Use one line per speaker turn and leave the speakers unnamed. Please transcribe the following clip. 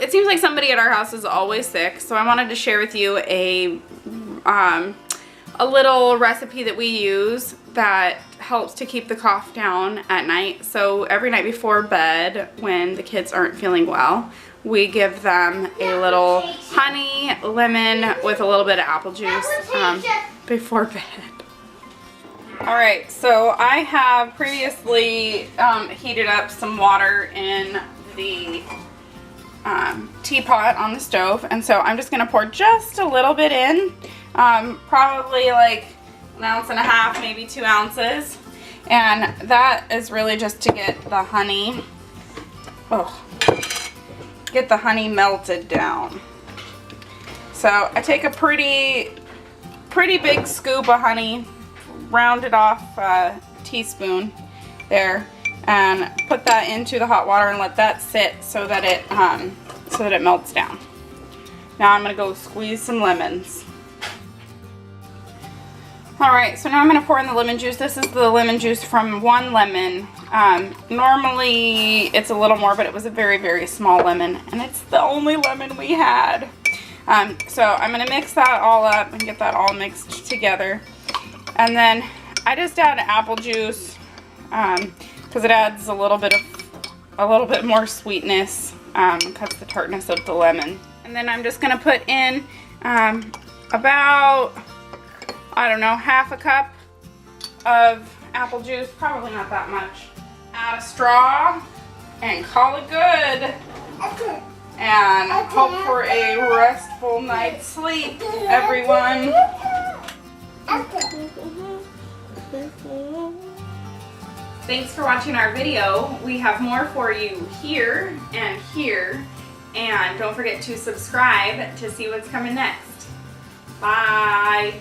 it seems like somebody at our house is always sick, so I wanted to share with you a little recipe that we use that helps to keep the cough down at night. So every night before bed, when the kids aren't feeling well, we give them a little honey, lemon with a little bit of apple juice before bed. Alright, so I have previously heated up some water in the teapot on the stove, and so I'm just going to pour just a little bit in, probably like 1.5 ounces, maybe 2 ounces, and that is really just to get the honey, get the honey melted down. So I take a pretty big scoop of honey, rounded off teaspoon there, and put that into the hot water and let that sit so that it melts down. Now I'm gonna go squeeze some lemons. Alright, so now I'm gonna pour in the lemon juice. This is the lemon juice from 1 lemon. Normally it's a little more, but it was a very, very small lemon, and it's the only lemon we had. So I'm gonna mix that all up and get that all mixed together. And then I just add apple juice because it adds a little bit more sweetness, cuts the tartness of the lemon. And then I'm just gonna put in about, I don't know, 1/2 cup of apple juice, probably not that much. Add a straw and call it good. And hope for a restful night's sleep, everyone. Thanks for watching our video. We have more for you here and here. And don't forget to subscribe to see what's coming next. Bye.